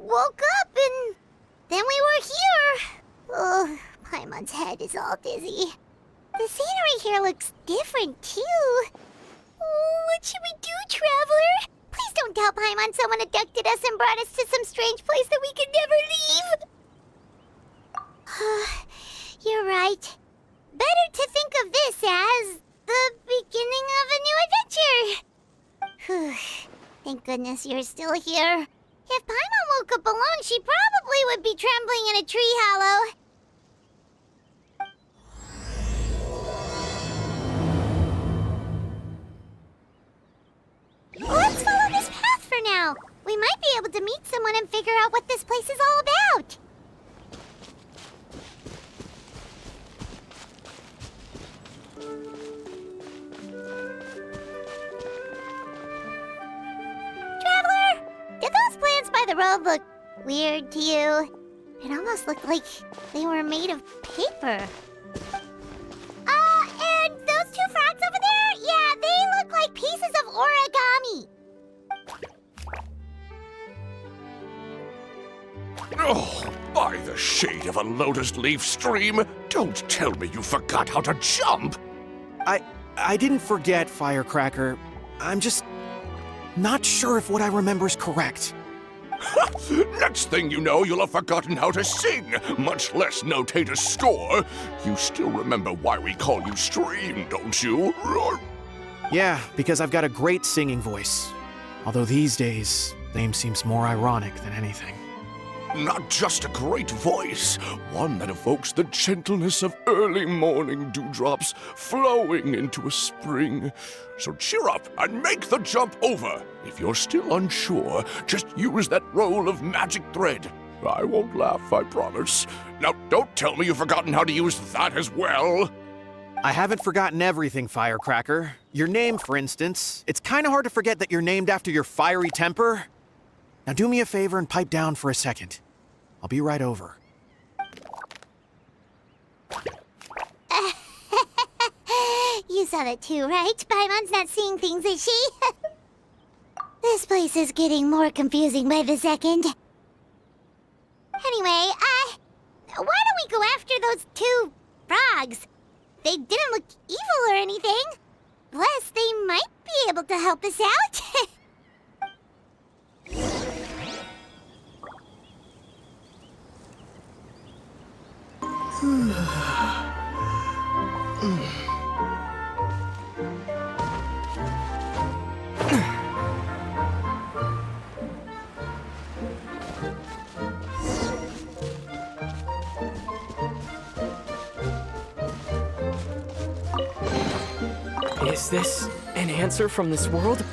woke up and then we were here. Oh, Paimon's head is all dizzy. The scenery here looks different, too. Oh, what should we do, Traveler? Please don't tell Paimon someone abducted us and brought us to some strange place that we could never leave. You're right. Better to think of this as the beginning of a new adventure. Thank goodness you're still here. If Paimon woke up alone, she probably would be trembling in a tree hollow. Let's follow this path for now. We might be able to meet someone and figure out what this place is all about. Traveler, did those plants by the road look weird to you? It almost looked like they were made of paper. And those two frogs over there? Yeah, they look like pieces of origami. Oh, by the shade of a lotus leaf stream, don't tell me you forgot how to jump! I didn't forget, Firecracker. I'm just not sure if what I remember is correct. Next thing you know, you'll have forgotten how to sing, much less notate a score. You still remember why we call you Stream, don't you? Yeah, because I've got a great singing voice. Although these days, name seems more ironic than anything. Not just a great voice, one that evokes the gentleness of early morning dewdrops flowing into a spring. So cheer up and make the jump over. If you're still unsure, just use that roll of magic thread. I won't laugh, I promise. Now, don't tell me you've forgotten how to use that as well. I haven't forgotten everything, Firecracker. Your name, for instance. It's kind of hard to forget that you're named after your fiery temper. Now do me a favor and pipe down for a second. I'll be right over. You saw that too, right? Paimon's not seeing things, is she? This place is getting more confusing by the second. Anyway, why don't we go after those two frogs? They didn't look evil or anything. Plus, they might be able to help us out. Is this an answer from this world?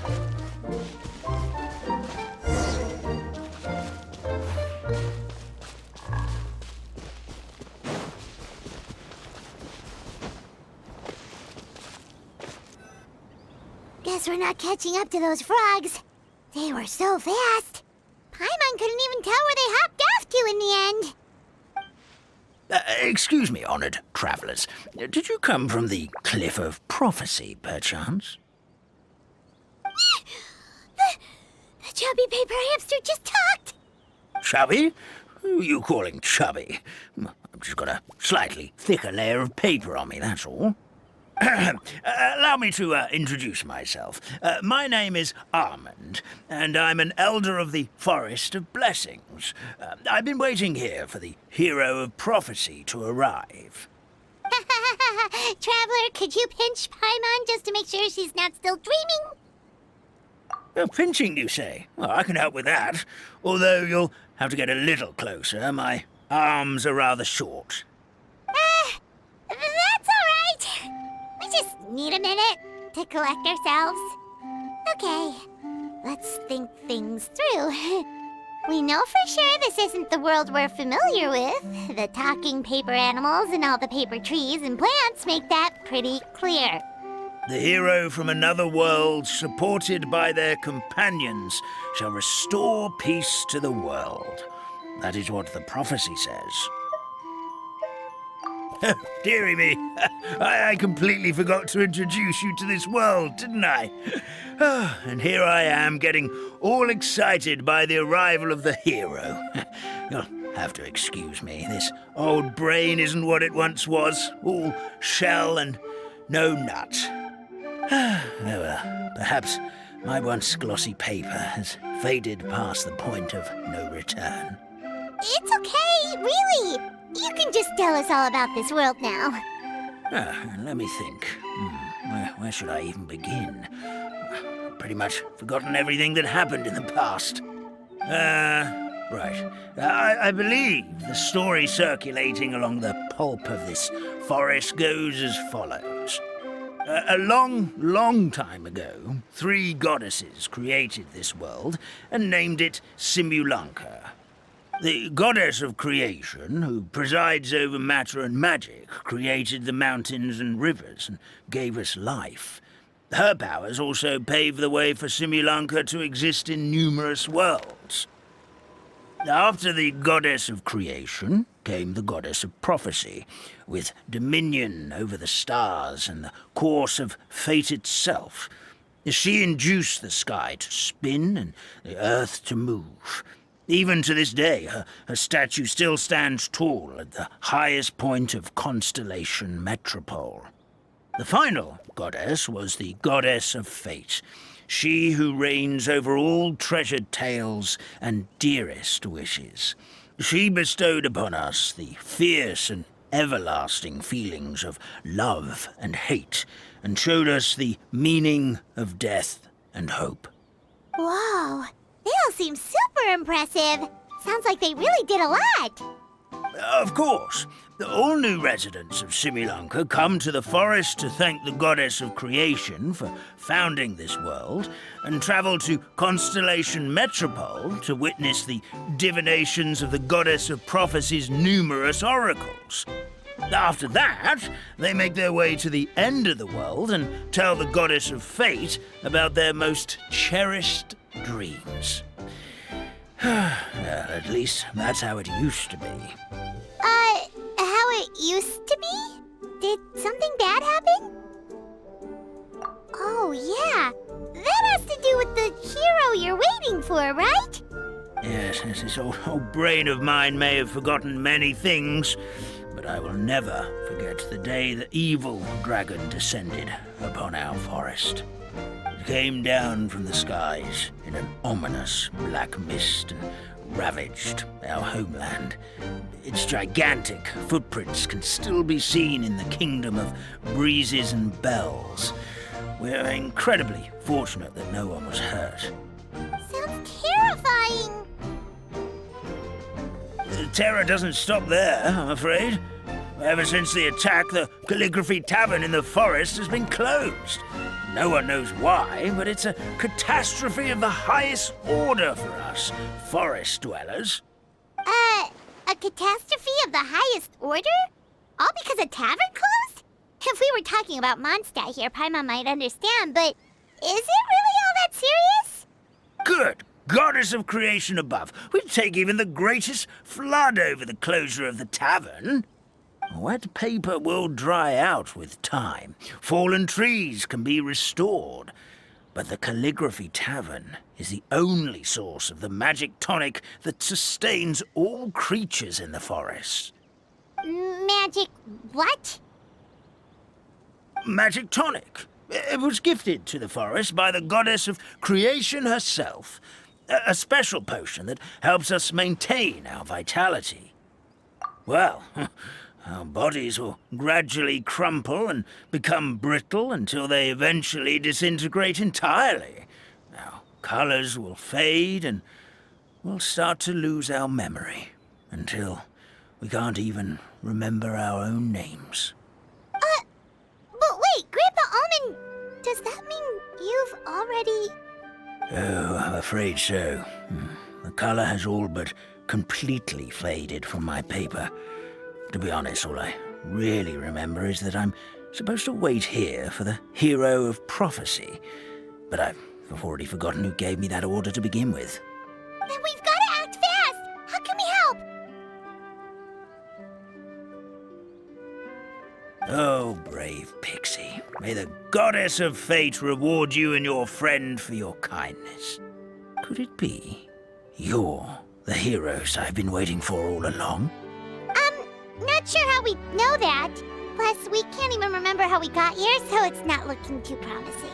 Guess we're not catching up to those frogs. They were so fast. Paimon couldn't even tell where they hopped off to in the end. Excuse me, honored travelers. Did you come from the Cliff of Prophecy, perchance? The chubby paper hamster just talked. Chubby? Who are you calling chubby? I've just got a slightly thicker layer of paper on me, that's all. Allow me to introduce myself. My name is Almond, and I'm an elder of the Forest of Blessings. I've been waiting here for the hero of prophecy to arrive. Traveler, could you pinch Paimon just to make sure she's not still dreaming? Pinching, you say? Well, I can help with that. Although you'll have to get a little closer. My arms are rather short. That's all right. We just need a minute to collect ourselves. Okay, let's think things through. We know for sure this isn't the world we're familiar with. The talking paper animals and all the paper trees and plants make that pretty clear. The hero from another world, supported by their companions, shall restore peace to the world. That is what the prophecy says. Dearie me, I completely forgot to introduce you to this world, didn't I? And here I am, getting all excited by the arrival of the hero. You'll have to excuse me. This old brain isn't what it once was, all shell and no nut. Oh well, perhaps my once glossy paper has faded past the point of no return. It's okay, really. You can just tell us all about this world now. Let me think. Where should I even begin? Pretty much forgotten everything that happened in the past. Right. I believe the story circulating along the pulp of this forest goes as follows. A long time ago, 3 goddesses created this world and named it Simulanka. The goddess of creation, who presides over matter and magic, created the mountains and rivers and gave us life. Her powers also paved the way for Simulanka to exist in numerous worlds. After the goddess of creation came the goddess of prophecy, with dominion over the stars and the course of fate itself. She induced the sky to spin and the earth to move. Even to this day, her statue still stands tall at the highest point of Constellation Metropole. The final goddess was the goddess of fate, she who reigns over all treasured tales and dearest wishes. She bestowed upon us the fierce and everlasting feelings of love and hate, and showed us the meaning of death and hope. Whoa, they all seem super impressive. Sounds like they really did a lot. Of course. All new residents of Simulanka come to the forest to thank the goddess of creation for founding this world, and travel to Constellation Metropole to witness the divinations of the goddess of prophecy's numerous oracles. After that, they make their way to the end of the world and tell the goddess of fate about their most cherished dreams. At least that's how it used to be. How it used to be? Did something bad happen? Oh, yeah. That has to do with the hero you're waiting for, right? Yes, this old brain of mine may have forgotten many things, but I will never forget the day the evil dragon descended upon our forest. It came down from the skies in an ominous black mist and ravaged our homeland. Its gigantic footprints can still be seen in the kingdom of breezes and bells. We're incredibly fortunate that no one was hurt. Sounds terrifying. The terror doesn't stop there, I'm afraid. Ever since the attack, the Calligraphy Tavern in the forest has been closed. No one knows why, but it's a catastrophe of the highest order for us, forest dwellers. A catastrophe of the highest order? All because a tavern closed? If we were talking about Mondstadt here, Paimon might understand, but is it really all that serious? Good goddess of creation above. We'd take even the greatest flood over the closure of the tavern. Wet paper will dry out with time. Fallen trees can be restored. But the Calligraphy Tavern is the only source of the magic tonic that sustains all creatures in the forest. Magic what? Magic tonic. It was gifted to the forest by the goddess of creation herself. A special potion that helps us maintain our vitality. Well, our bodies will gradually crumple and become brittle until they eventually disintegrate entirely. Our colors will fade and we'll start to lose our memory until we can't even remember our own names. But wait, Grandpa Almond, does that mean you've already... Oh, I'm afraid so. The color has all but completely faded from my paper. To be honest, all I really remember is that I'm supposed to wait here for the hero of prophecy. But I've already forgotten who gave me that order to begin with. Then we've got to act fast! How can we help? Oh, brave Pixie. May the goddess of fate reward you and your friend for your kindness. Could it be you're the heroes I've been waiting for all along? Not sure how we know that. Plus, we can't even remember how we got here, so it's not looking too promising.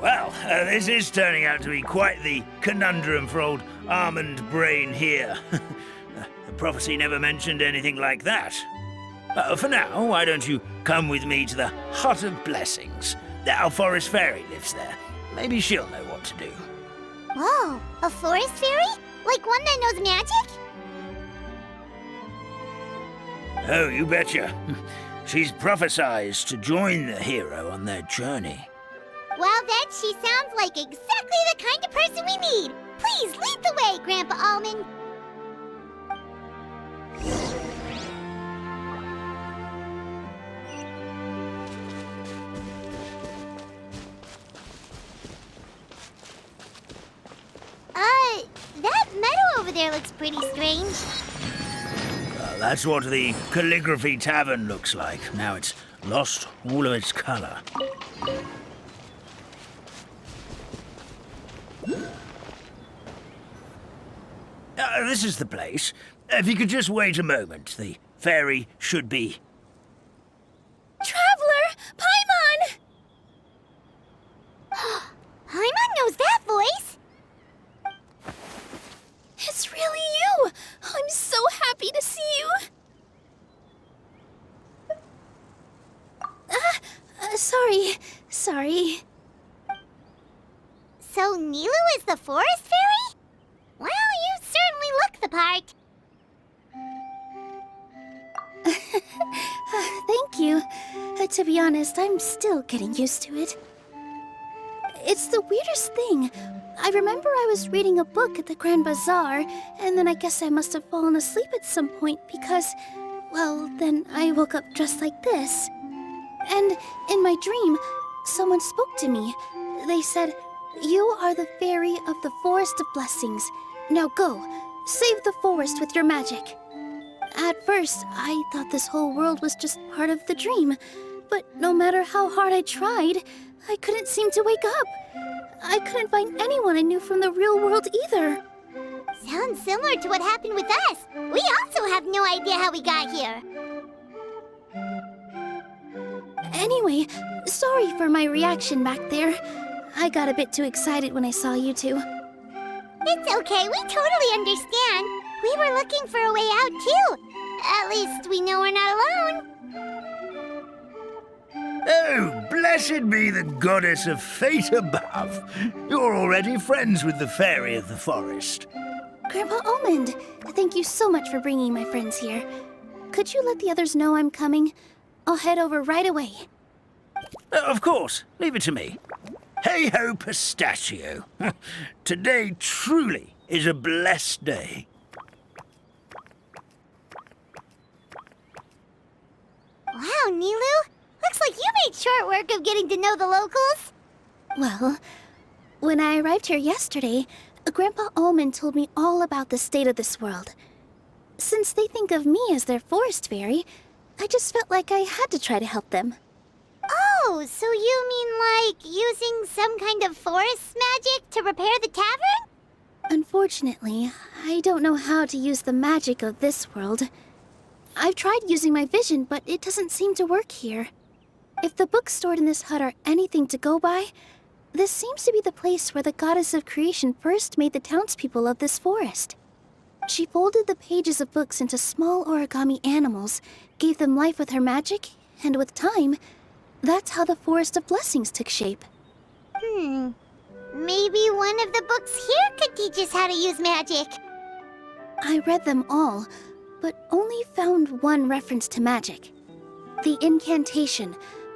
Well, this is turning out to be quite the conundrum for old Almond Brain here. The prophecy never mentioned anything like that. For now, why don't you come with me to the Hut of Blessings? Our forest fairy lives there. Maybe she'll know what to do. Whoa, a forest fairy? Like one that knows magic? Oh, you betcha. She's prophesized to join the hero on their journey. Well, then she sounds like exactly the kind of person we need. Please lead the way, Grandpa Almond. That meadow over there looks pretty strange. That's what the Calligraphy Tavern looks like. Now it's lost all of its color. This is the place. If you could just wait a moment, the fairy should be... Traveler! Paimon! Paimon knows that voice! It's really you! I'm so happy to see you! Sorry. So Nilu is the forest fairy? Well, you certainly look the part. Thank you. To be honest, I'm still getting used to it. It's the weirdest thing. I remember I was reading a book at the Grand Bazaar, and then I guess I must have fallen asleep at some point because, well, then I woke up dressed like this. And in my dream, someone spoke to me. They said, "You are the fairy of the Forest of Blessings. Now go, save the forest with your magic." At first, I thought this whole world was just part of the dream, but no matter how hard I tried, I couldn't seem to wake up. I couldn't find anyone I knew from the real world either. Sounds similar to what happened with us. We also have no idea how we got here. Anyway, sorry for my reaction back there. I got a bit too excited when I saw you two. It's okay, we totally understand. We were looking for a way out, too. At least we know we're not alone. Oh, blessed be the goddess of fate above. You're already friends with the fairy of the forest. Grandpa Almond, thank you so much for bringing my friends here. Could you let the others know I'm coming? I'll head over right away. Of course, leave it to me. Hey-ho, pistachio. Today truly is a blessed day. Wow, Nilu. Looks like you made short work of getting to know the locals. Well, when I arrived here yesterday, Grandpa Almond told me all about the state of this world. Since they think of me as their forest fairy, I just felt like I had to try to help them. Oh, so you mean like using some kind of forest magic to repair the tavern? Unfortunately, I don't know how to use the magic of this world. I've tried using my vision, but it doesn't seem to work here. If the books stored in this hut are anything to go by, this seems to be the place where the goddess of creation first made the townspeople of this forest. She folded the pages of books into small origami animals, gave them life with her magic, and with time, that's how the Forest of Blessings took shape. Maybe one of the books here could teach us how to use magic. I read them all, but only found one reference to magic. The incantation,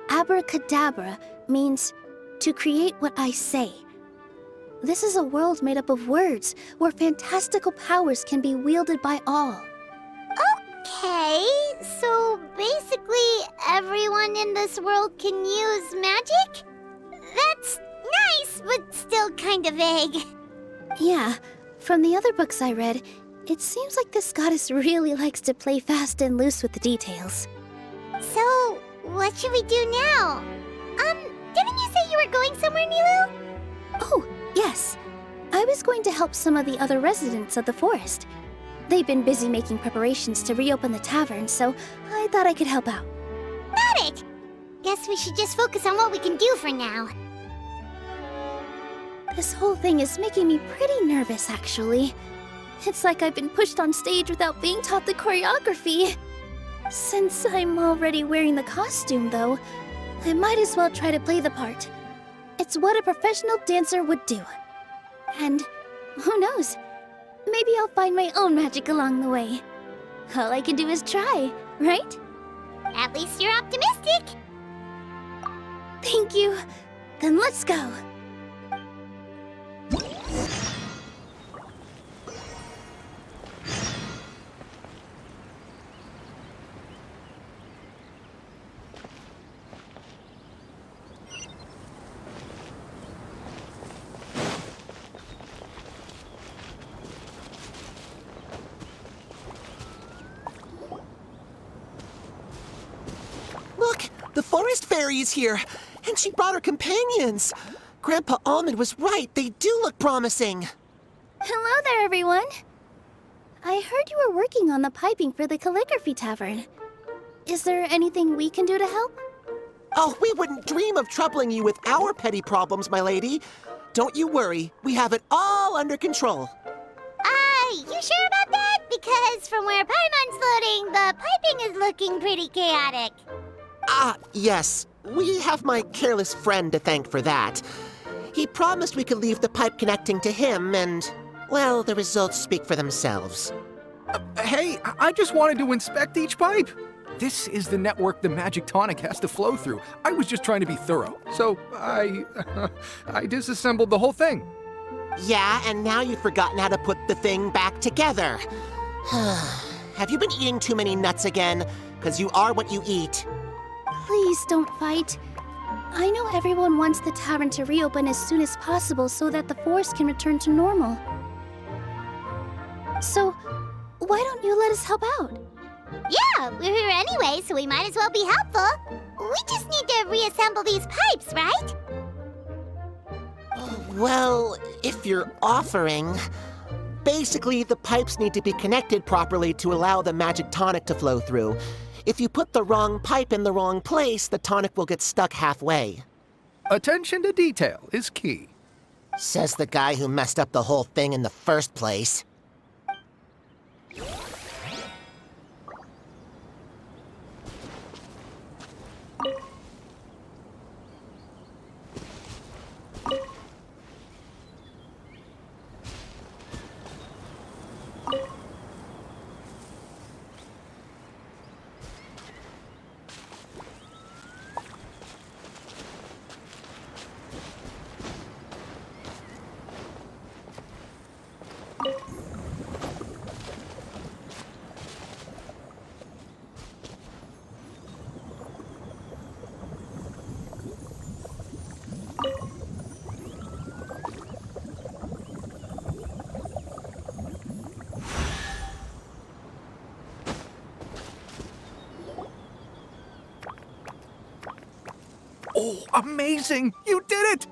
abracadabra, means to create what I say. This is a world made up of words, where fantastical powers can be wielded by all. Okay, so basically everyone in this world can use magic? That's nice, but still kind of vague. Yeah, from the other books I read, it seems like this goddess really likes to play fast and loose with the details. So, what should we do now? Didn't you say you were going somewhere, Nilu? Oh, yes. I was going to help some of the other residents of the forest. They've been busy making preparations to reopen the tavern, so I thought I could help out. Got it! Guess we should just focus on what we can do for now. This whole thing is making me pretty nervous, actually. It's like I've been pushed on stage without being taught the choreography. Since I'm already wearing the costume, though, I might as well try to play the part. It's what a professional dancer would do. And who knows? Maybe I'll find my own magic along the way. All I can do is try, right? At least you're optimistic. Thank you. Then let's go. Look, the forest fairy is here, and she brought her companions. Grandpa Almond was right, they do look promising. Hello there, everyone. I heard you were working on the piping for the calligraphy tavern. Is there anything we can do to help? Oh, we wouldn't dream of troubling you with our petty problems, my lady. Don't you worry, we have it all under control. You sure about that? Because from where Paimon's floating, the piping is looking pretty chaotic. Yes. We have my careless friend to thank for that. He promised we could leave the pipe connecting to him, and, well, the results speak for themselves. Hey, I just wanted to inspect each pipe. This is the network the magic tonic has to flow through. I was just trying to be thorough, so I disassembled the whole thing. Yeah, and now you've forgotten how to put the thing back together. Have you been eating too many nuts again? 'Cause you are what you eat. Please don't fight. I know everyone wants the tavern to reopen as soon as possible so that the forest can return to normal. So, why don't you let us help out? Yeah, we're here anyway, so we might as well be helpful. We just need to reassemble these pipes, right? Well, if you're offering... Basically, the pipes need to be connected properly to allow the magic tonic to flow through. If you put the wrong pipe in the wrong place, the tonic will get stuck halfway. Attention to detail is key. Says the guy who messed up the whole thing in the first place. Oh, amazing! You did it!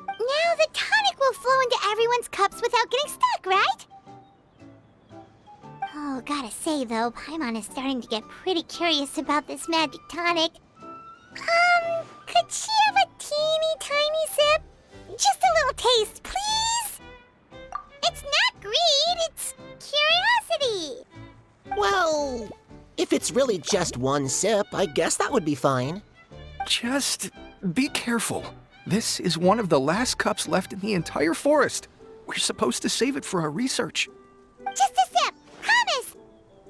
Now the tonic will flow into everyone's cups without getting stuck, right? Oh, gotta say though, Paimon is starting to get pretty curious about this magic tonic. Could she have a teeny tiny sip? Just a little taste, please? It's not greed, it's curiosity. Well, if it's really just one sip, I guess that would be fine. Just be careful. This is one of the last cups left in the entire forest. We're supposed to save it for our research. Just a sip, promise.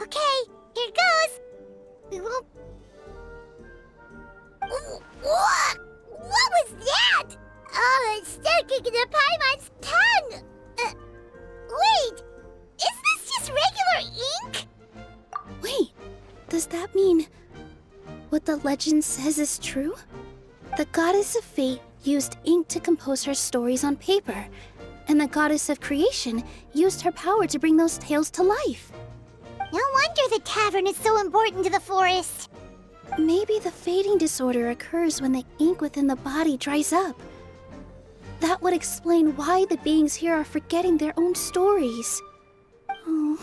Okay, here goes. We won't... What? What was that? Oh, it's sticking to Paimon's tongue. Wait, is this just regular ink? Wait, does that mean what the legend says is true? The goddess of fate used ink to compose her stories on paper, and the goddess of creation used her power to bring those tales to life. No wonder the tavern is so important to the forest. Maybe the fading disorder occurs when the ink within the body dries up. That would explain why the beings here are forgetting their own stories. Oh.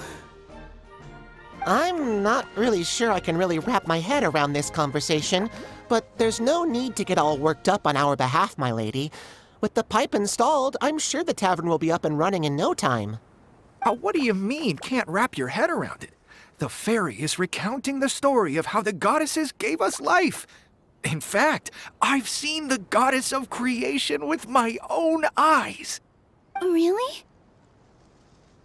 I'm not really sure I can really wrap my head around this conversation, but there's no need to get all worked up on our behalf, my lady. With the pipe installed, I'm sure the tavern will be up and running in no time. What do you mean, can't wrap your head around it? The fairy is recounting the story of how the goddesses gave us life. In fact, I've seen the goddess of creation with my own eyes. Really?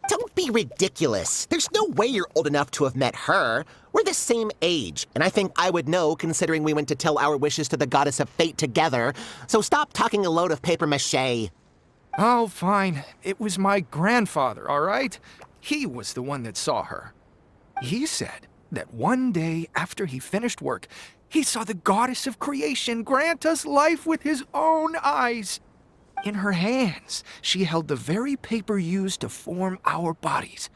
Don't be ridiculous. There's no way you're old enough to have met her. We're the same age, and I think I would know considering we went to tell our wishes to the goddess of fate together. So stop talking a load of papier-mâché. Oh, fine. It was my grandfather, all right? He was the one that saw her. He said that one day after he finished work, he saw the goddess of creation grant us life with his own eyes. In her hands, she held the very paper used to form our bodies.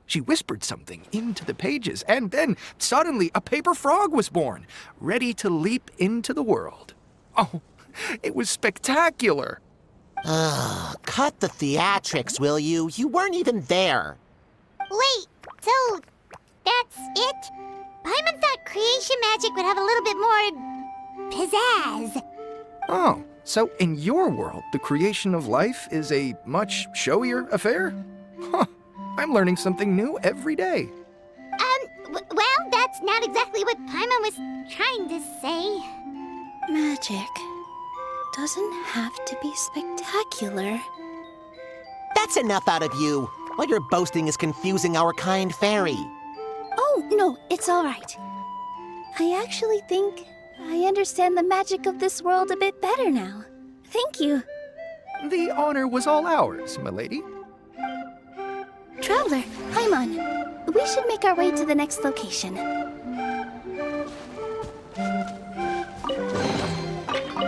She whispered something into the pages, and then suddenly a paper frog was born, ready to leap into the world. Oh, it was spectacular. Cut the theatrics, will you? You weren't even there. Wait, so that's it? Paimon thought creation magic would have a little bit more pizzazz. Oh, so in your world, the creation of life is a much showier affair? Huh, I'm learning something new every day. Well, that's not exactly what Paimon was trying to say. Magic doesn't have to be spectacular. That's enough out of you. All your boasting is confusing our kind fairy. Oh, no, it's all right. I actually think I understand the magic of this world a bit better now. Thank you. The honor was all ours, milady. Traveler, Paimon, we should make our way to the next location.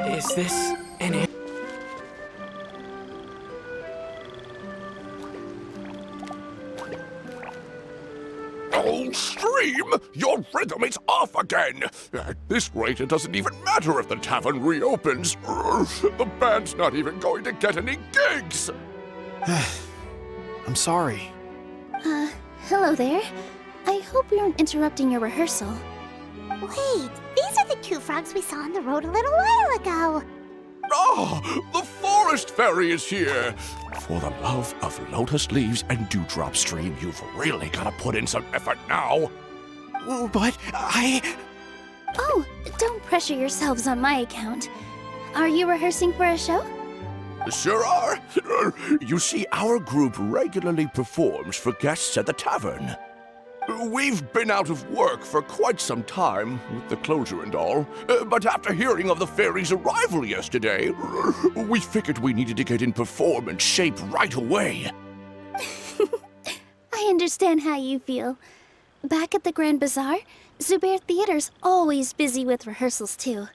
Is this an Oh, Stream! Your rhythm is off again! At this rate, it doesn't even matter if the tavern reopens. The band's not even going to get any gigs! I'm sorry. Hello there. I hope we aren't interrupting your rehearsal. Wait, these are the two frogs we saw on the road a little while ago. Oh, the forest fairy is here! For the love of lotus leaves and dewdrop, Stream, you've really got to put in some effort now. But Oh, don't pressure yourselves on my account. Are you rehearsing for a show? Sure are. You see, our group regularly performs for guests at the tavern. We've been out of work for quite some time, with the closure and all, but after hearing of the fairy's arrival yesterday, we figured we needed to get in performance shape right away. I understand how you feel. Back at the Grand Bazaar, Zubair Theater's always busy with rehearsals too.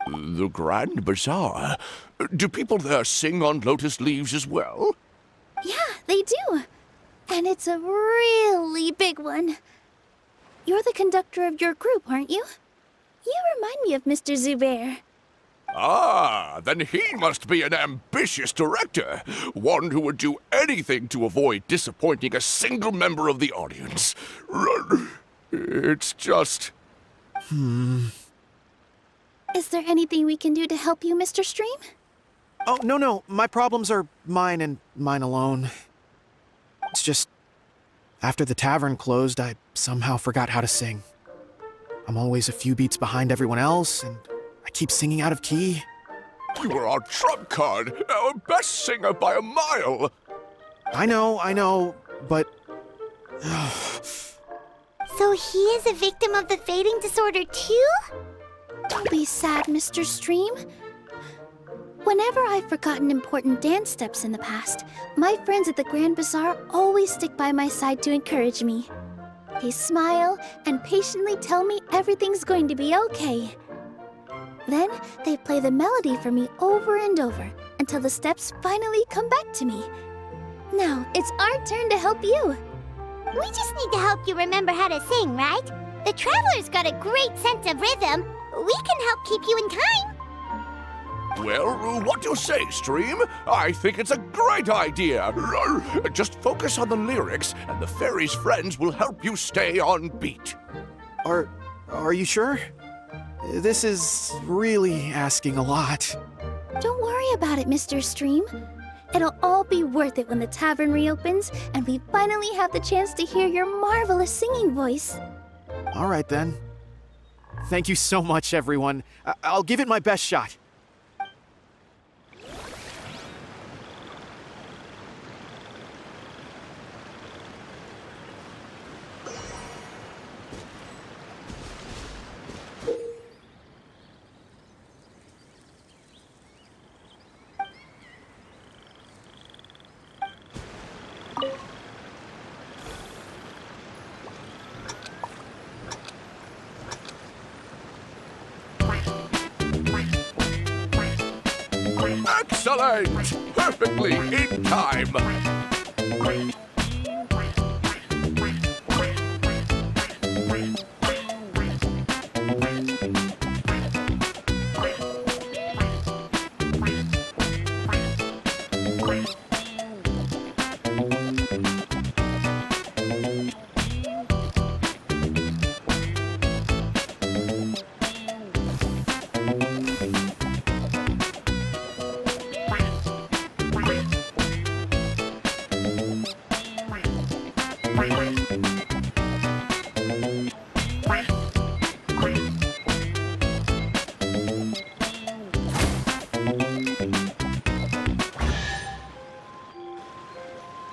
The Grand Bazaar? Do people there sing on lotus leaves as well? Yeah, they do. And it's a really big one. You're the conductor of your group, aren't you? You remind me of Mr. Zubair. Ah, then he must be an ambitious director. One who would do anything to avoid disappointing a single member of the audience. It's just... Is there anything we can do to help you, Mr. Stream? Oh, no. My problems are mine and mine alone. It's just, after the tavern closed, I somehow forgot how to sing. I'm always a few beats behind everyone else, and I keep singing out of key. You were our trump card, our best singer by a mile. I know, but... So he is a victim of the fading disorder too? Don't be sad, Mr. Stream. Whenever I've forgotten important dance steps in the past, my friends at the Grand Bazaar always stick by my side to encourage me. They smile and patiently tell me everything's going to be okay. Then they play the melody for me over and over until the steps finally come back to me. Now it's our turn to help you. We just need to help you remember how to sing, right? The Traveler's got a great sense of rhythm. We can help keep you in time. Well, what do you say, Stream? I think it's a great idea. Just focus on the lyrics, and the fairy's friends will help you stay on beat. Are you sure? This is really asking a lot. Don't worry about it, Mr. Stream. It'll all be worth it when the tavern reopens and we finally have the chance to hear your marvelous singing voice. All right, then. Thank you so much, everyone. I'll give it my best shot. Excellent! Perfectly in time!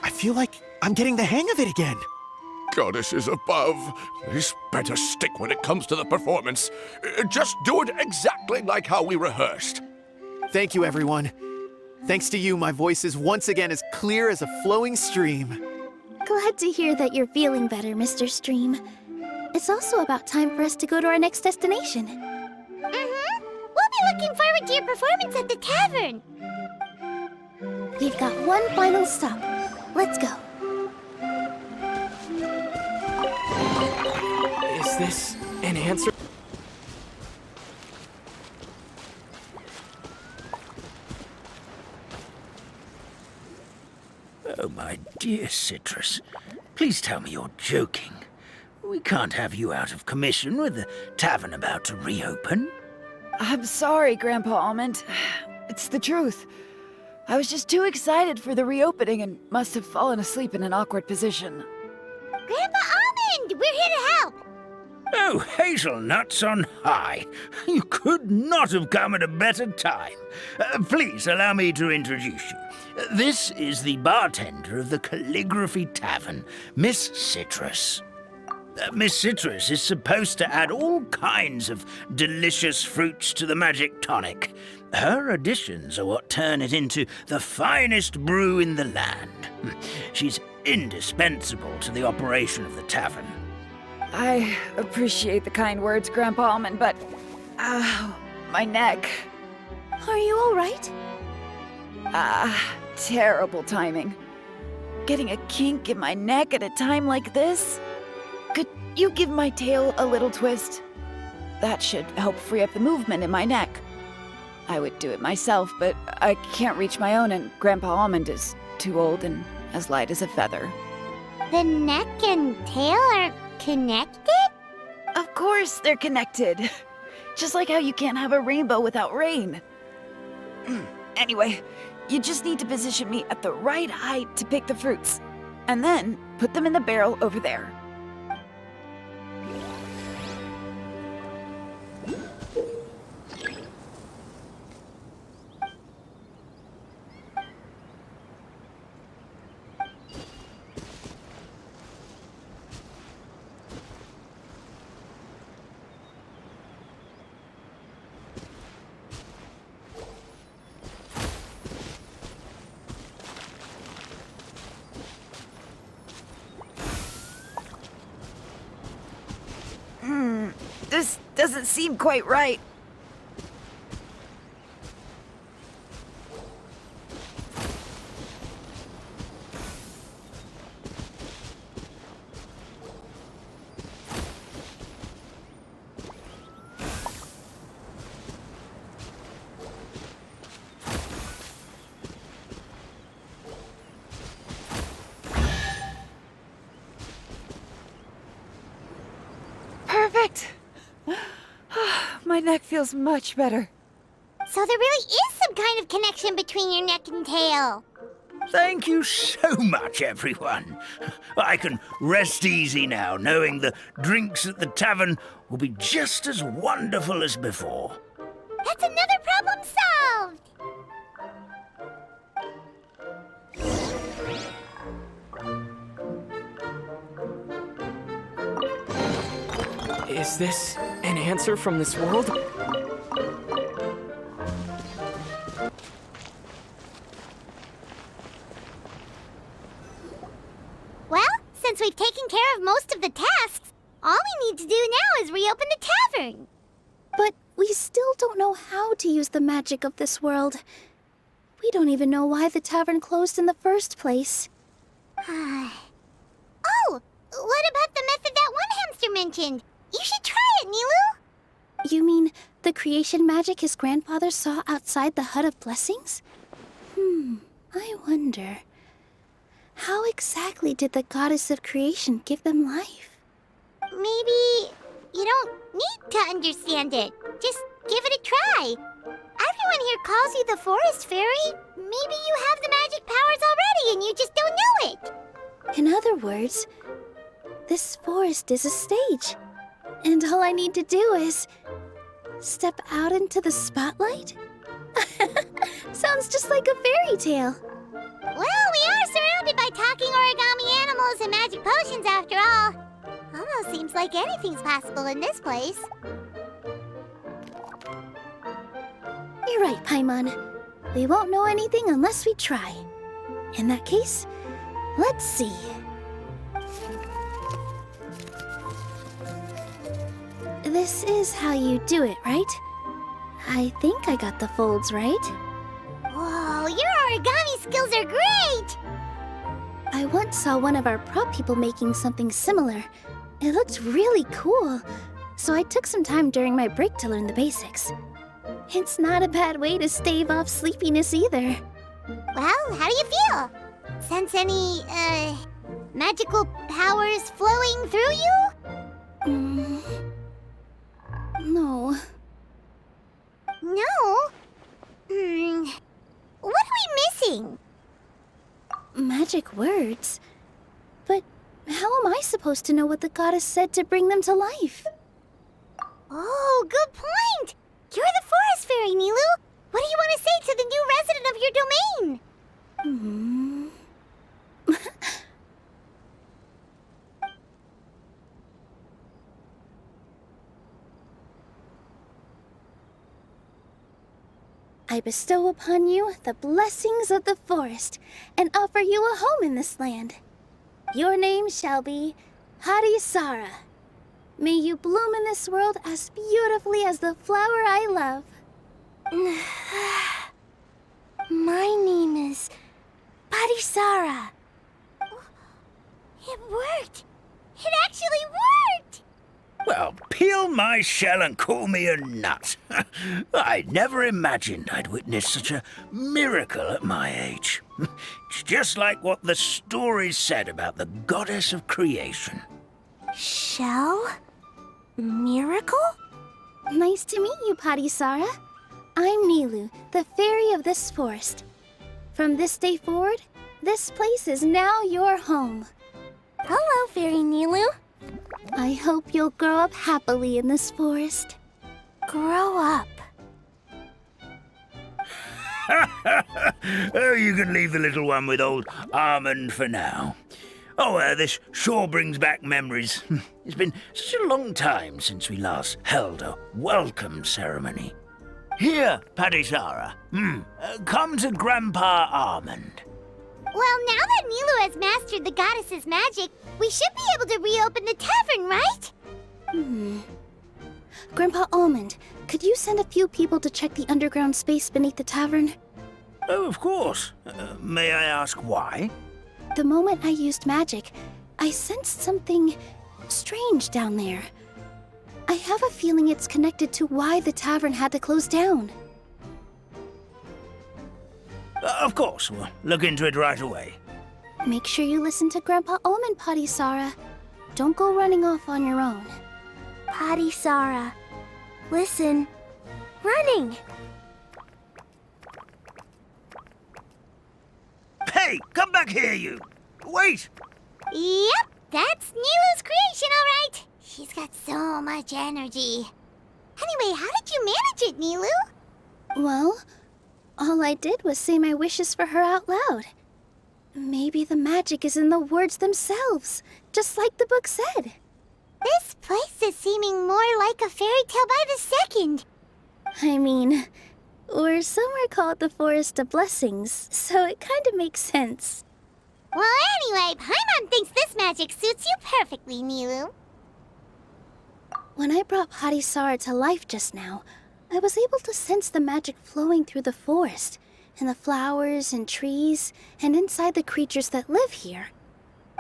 I feel like I'm getting the hang of it again. Goddesses above, this better stick when it comes to the performance. Just do it exactly like how we rehearsed. Thank you, everyone. Thanks to you, my voice is once again as clear as a flowing stream. Glad to hear that you're feeling better, Mr. Stream. It's also about time for us to go to our next destination. We'll be looking forward to your performance at the tavern. We've got one final stop. Let's go. Is this an answer? Oh, my dear Citrus. Please tell me you're joking. We can't have you out of commission with the tavern about to reopen. I'm sorry, Grandpa Almond. It's the truth. I was just too excited for the reopening and must have fallen asleep in an awkward position. Grandpa Almond, we're here to help. Oh, hazelnuts on high. You could not have come at a better time. Please allow me to introduce you. This is the bartender of the Calligraphy Tavern, Miss Citrus. Miss Citrus is supposed to add all kinds of delicious fruits to the magic tonic. Her additions are what turn it into the finest brew in the land. She's indispensable to the operation of the tavern. I appreciate the kind words, Grandpa Almond, but... my neck. Are you all right? Terrible timing. Getting a kink in my neck at a time like this? Could you give my tail a little twist? That should help free up the movement in my neck. I would do it myself, but I can't reach my own, and Grandpa Almond is too old and as light as a feather. The neck and tail are connected? Of course they're connected. Just like how you can't have a rainbow without rain. Anyway, you just need to position me at the right height to pick the fruits, and then put them in the barrel over there. This doesn't seem quite right. My neck feels much better. So there really is some kind of connection between your neck and tail. Thank you so much, everyone. I can rest easy now, knowing the drinks at the tavern will be just as wonderful as before. That's another problem solved! Is this an answer from this world? Well, since we've taken care of most of the tasks, all we need to do now is reopen the tavern. But we still don't know how to use the magic of this world. We don't even know why the tavern closed in the first place. Oh, what about the method that one hamster mentioned? You should try it, Nilu. You mean the creation magic his grandfather saw outside the Hut of Blessings? I wonder. How exactly did the goddess of creation give them life? Maybe you don't need to understand it. Just give it a try. Everyone here calls you the Forest Fairy. Maybe you have the magic powers already and you just don't know it. In other words, this forest is a stage. And all I need to do is step out into the spotlight? Sounds just like a fairy tale. Well, we are surrounded by talking origami animals and magic potions after all. Almost seems like anything's possible in this place. You're right, Paimon. We won't know anything unless we try. In that case, let's see. This is how you do it, right? I think I got the folds right. Whoa, your origami skills are great! I once saw one of our prop people making something similar. It looked really cool, so I took some time during my break to learn the basics. It's not a bad way to stave off sleepiness either. Well, how do you feel? Sense any, magical powers flowing through you? No. No? What are we missing? Magic words? But how am I supposed to know what the goddess said to bring them to life? Oh, good point! You're the Forest Fairy, Nilu! What do you want to say to the new resident of your domain? I bestow upon you the blessings of the forest and offer you a home in this land. Your name shall be Harisara. May you bloom in this world as beautifully as the flower I love. My name is Parisara. It worked! It actually worked! Well, peel my shell and call me a nut. I never imagined I'd witness such a miracle at my age. It's just like what the stories said about the goddess of creation. Shell? Miracle? Nice to meet you, Parisara. I'm Nilu, the fairy of this forest. From this day forward, this place is now your home. Hello, Fairy Nilu. I hope you'll grow up happily in this forest. Grow up. Oh, you can leave the little one with old Almond for now. Oh, this sure brings back memories. It's been such a long time since we last held a welcome ceremony. Here, Parisara. Come to Grandpa Almond. Well, now that Nilu has mastered the goddess's magic, we should be able to reopen the tavern, right? Grandpa Almond, could you send a few people to check the underground space beneath the tavern? Oh, of course. May I ask why? The moment I used magic, I sensed something strange down there. I have a feeling it's connected to why the tavern had to close down. Of course, we'll look into it right away. Make sure you listen to Grandpa Almond, Parisara. Don't go running off on your own. Parisara. Listen. Running! Hey, come back here, you! Wait! Yep, that's Nilu's creation, all right. She's got so much energy. Anyway, how did you manage it, Nilu? Well, all I did was say my wishes for her out loud. Maybe the magic is in the words themselves, just like the book said. This place is seeming more like a fairy tale by the second. I mean, or somewhere called the Forest of Blessings, so it kind of makes sense. Well, anyway, Paimon thinks this magic suits you perfectly, Nilu. When I brought Hadisara to life just now, I was able to sense the magic flowing through the forest, and the flowers and trees, and inside the creatures that live here.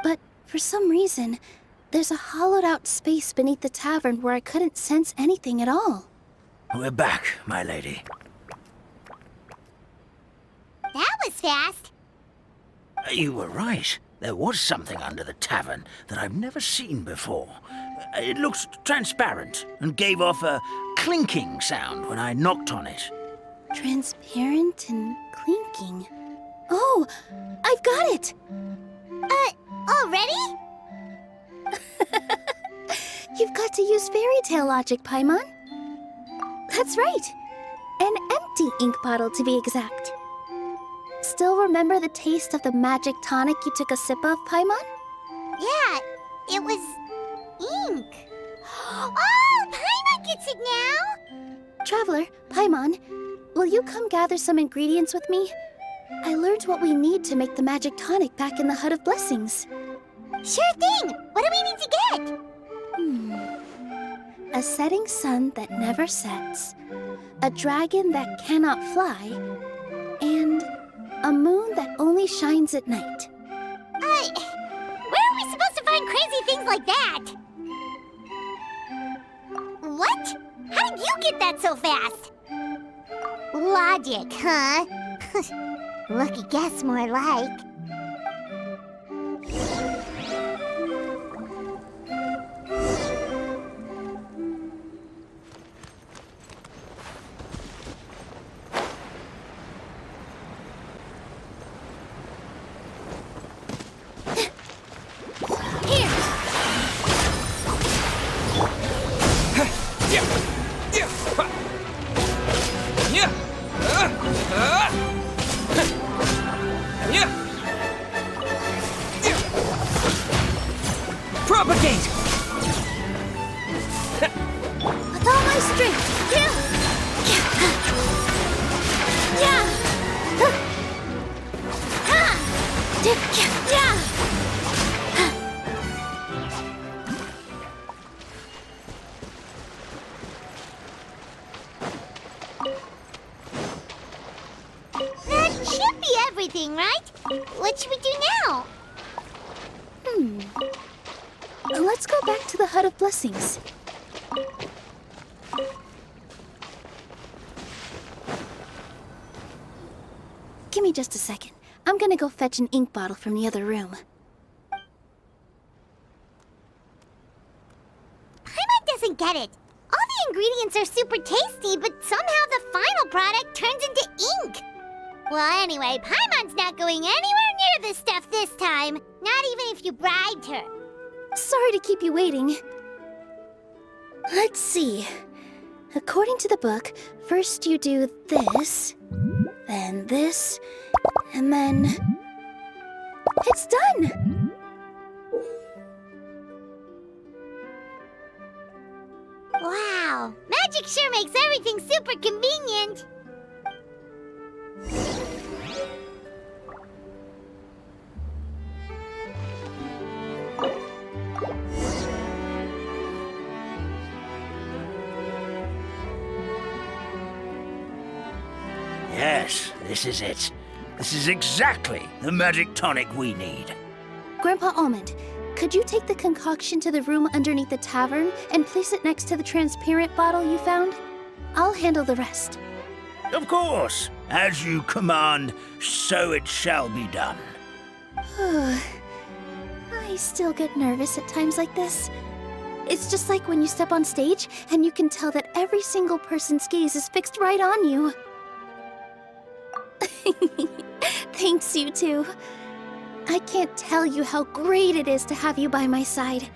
But for some reason, there's a hollowed-out space beneath the tavern where I couldn't sense anything at all. We're back, my lady. That was fast. You were right. There was something under the tavern that I've never seen before. It looked transparent and gave off a clinking sound when I knocked on it. Transparent and clinking. Oh, I've got it! Already? You've got to use fairy tale logic, Paimon. That's right. An empty ink bottle, to be exact. Still remember the taste of the magic tonic you took a sip of, Paimon? Yeah, it was ink. Oh, Paimon gets it now! Traveler, Paimon, will you come gather some ingredients with me? I learned what we need to make the magic tonic back in the Hut of Blessings. Sure thing! What do we need to get? A setting sun that never sets, a dragon that cannot fly, and a moon that only shines at night. Where are we supposed to find crazy things like that? What? How did you get that so fast? Logic, huh? Lucky guess, more like. Propagate! With all my strength! Yeah! That should be everything, right? What should we do now? Let's go back to the Hut of Blessings. Give me just a second. I'm gonna go fetch an ink bottle from the other room. Paimon doesn't get it. All the ingredients are super tasty, but somehow the final product turns into ink. Well, anyway, Paimon's not going anywhere near this stuff this time. Not even if you bribed her. Sorry to keep you waiting. Let's see. According to the book, first you do this, then this, and then... It's done! Wow, magic sure makes everything super convenient. Yes, this is it. This is exactly the magic tonic we need. Grandpa Almond, could you take the concoction to the room underneath the tavern and place it next to the transparent bottle you found? I'll handle the rest. Of course. As you command, so it shall be done. I still get nervous at times like this. It's just like when you step on stage and you can tell that every single person's gaze is fixed right on you. Thanks, you two. I can't tell you how great it is to have you by my side.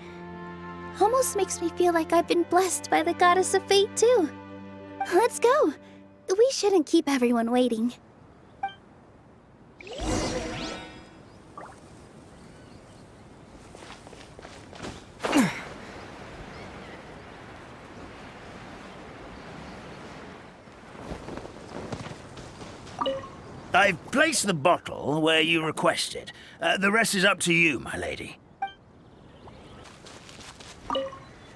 Almost makes me feel like I've been blessed by the goddess of fate, too. Let's go. We shouldn't keep everyone waiting. I've placed the bottle where you requested. The rest is up to you, my lady.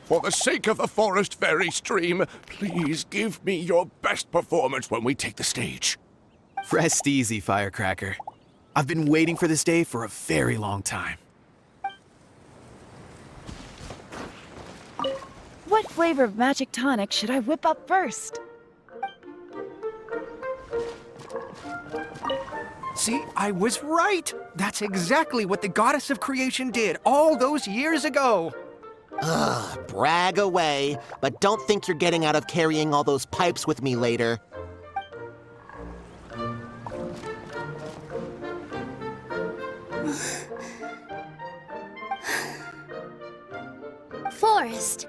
For the sake of the forest fairy stream, please give me your best performance when we take the stage. Rest easy, Firecracker. I've been waiting for this day for a very long time. What flavor of magic tonic should I whip up first? See, I was right. That's exactly what the goddess of creation did all those years ago. Ugh, brag away, but don't think you're getting out of carrying all those pipes with me later. Forest,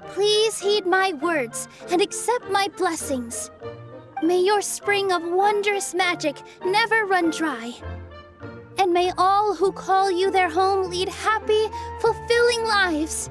please heed my words and accept my blessings. May your spring of wondrous magic never run dry. And may all who call you their home lead happy, fulfilling lives.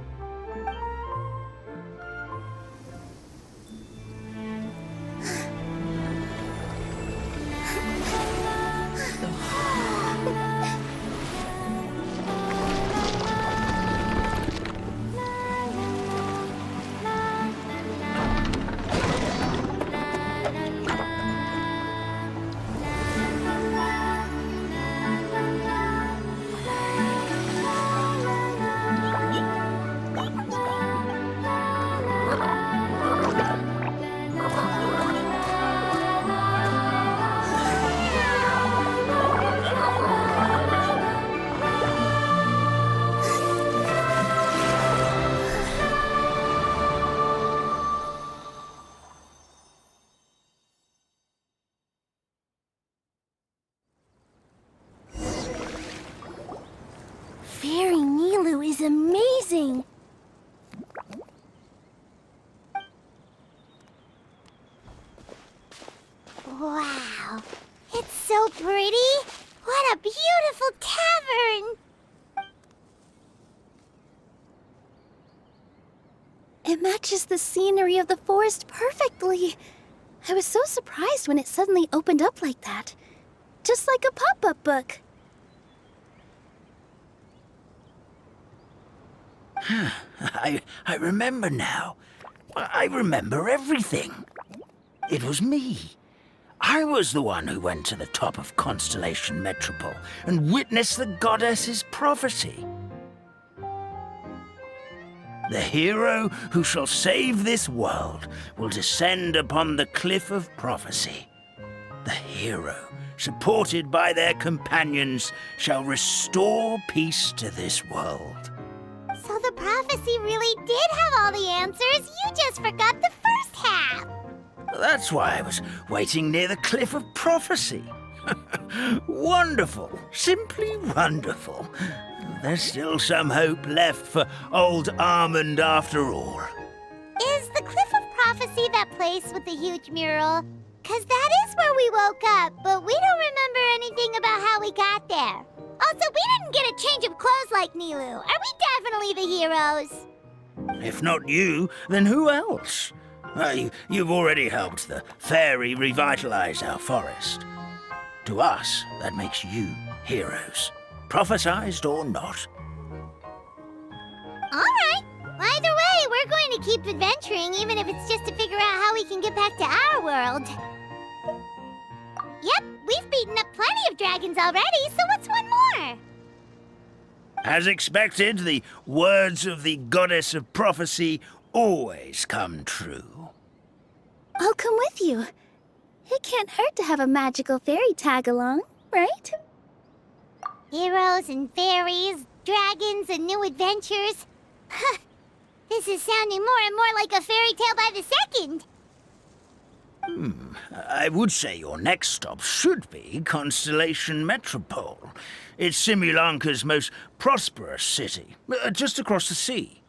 Fairy Nilu is amazing! Wow, it's so pretty. What a beautiful tavern. It matches the scenery of the forest perfectly. I was so surprised when it suddenly opened up like that. Just like a pop-up book. I remember now. I remember everything. It was me. I was the one who went to the top of Constellation Metropole and witnessed the goddess's prophecy. The hero who shall save this world will descend upon the cliff of prophecy. The hero, supported by their companions, shall restore peace to this world. So the prophecy really did have all the answers. You just forgot the first half. That's why I was waiting near the cliff of prophecy. Wonderful, simply wonderful. There's still some hope left for old Almond after all. Is the Cliff of Prophecy that place with the huge mural? 'Cause that is where we woke up, but we don't remember anything about how we got there. Also, we didn't get a change of clothes like Nilu. Are we definitely the heroes? If not you, then who else? You've already helped the fairy revitalize our forest. To us, that makes you heroes, prophesized or not. All right. Either way, we're going to keep adventuring, even if it's just to figure out how we can get back to our world. Yep, we've beaten up plenty of dragons already, so what's one more? As expected, the words of the goddess of prophecy always come true. I'll come with you. It can't hurt to have a magical fairy tag along, right? Heroes and fairies, dragons and new adventures. This is sounding more and more like a fairy tale by the second. I would say your next stop should be Constellation Metropole. It's Simulanka's most prosperous city, just across the sea.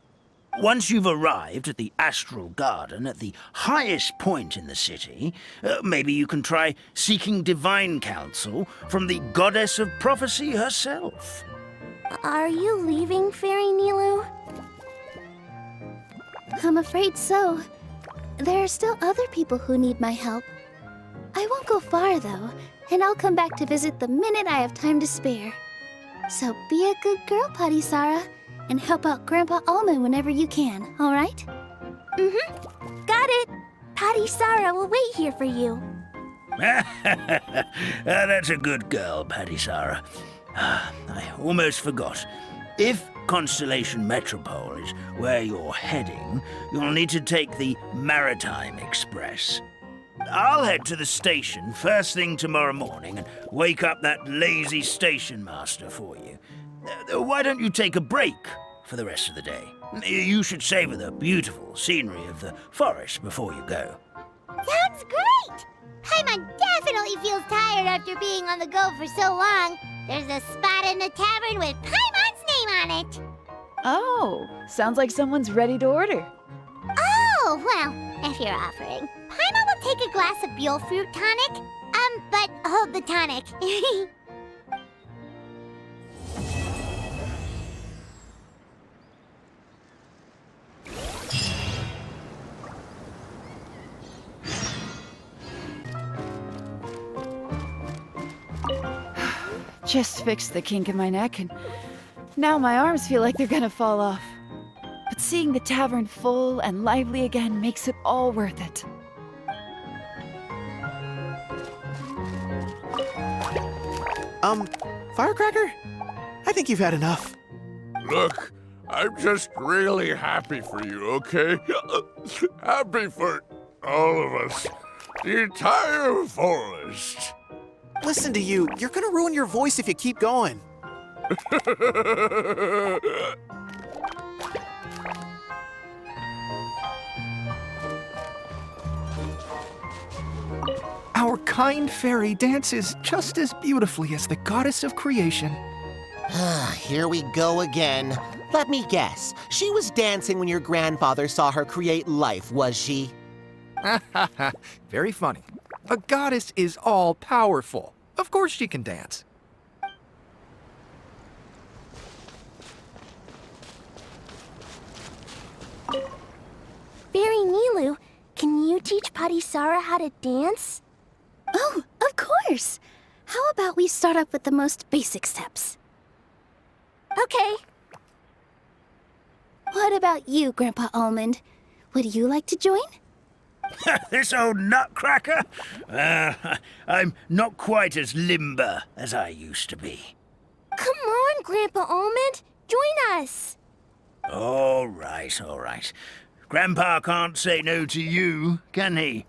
Once you've arrived at the Astral Garden at the highest point in the city, maybe you can try seeking divine counsel from the Goddess of Prophecy herself. Are you leaving, Fairy Nilu? I'm afraid so. There are still other people who need my help. I won't go far, though, and I'll come back to visit the minute I have time to spare. So be a good girl, Patisara, and help out Grandpa Almond whenever you can, all right? Mm-hmm. Got it. Patisara will wait here for you. That's a good girl, Patisara. I almost forgot. If Constellation Metropole is where you're heading, you'll need to take the Maritime Express. I'll head to the station first thing tomorrow morning and wake up that lazy station master for you. Why don't you take a break for the rest of the day? You should savor the beautiful scenery of the forest before you go. Sounds great! Paimon definitely feels tired after being on the go for so long. There's a spot in the tavern with Paimon's name on it. Oh, sounds like someone's ready to order. Oh, well, if you're offering. Paimon will take a glass of Buell fruit tonic. But hold the tonic. Just fixed the kink in my neck, and now my arms feel like they're gonna fall off. But seeing the tavern full and lively again makes it all worth it. Firecracker? I think you've had enough. Look, I'm just really happy for you, okay? Happy for all of us. The entire forest. Listen to you. You're gonna ruin your voice if you keep going. Our kind fairy dances just as beautifully as the goddess of creation. Here we go again. Let me guess. She was dancing when your grandfather saw her create life, was she? Very funny. A goddess is all-powerful. Of course she can dance. Fairy Nilu, can you teach Patisara how to dance? Oh, of course! How about we start off with the most basic steps? Okay. What about you, Grandpa Almond? Would you like to join? This old nutcracker? I'm not quite as limber as I used to be. Come on, Grandpa Almond! Join us! All right, all right. Grandpa can't say no to you, can he?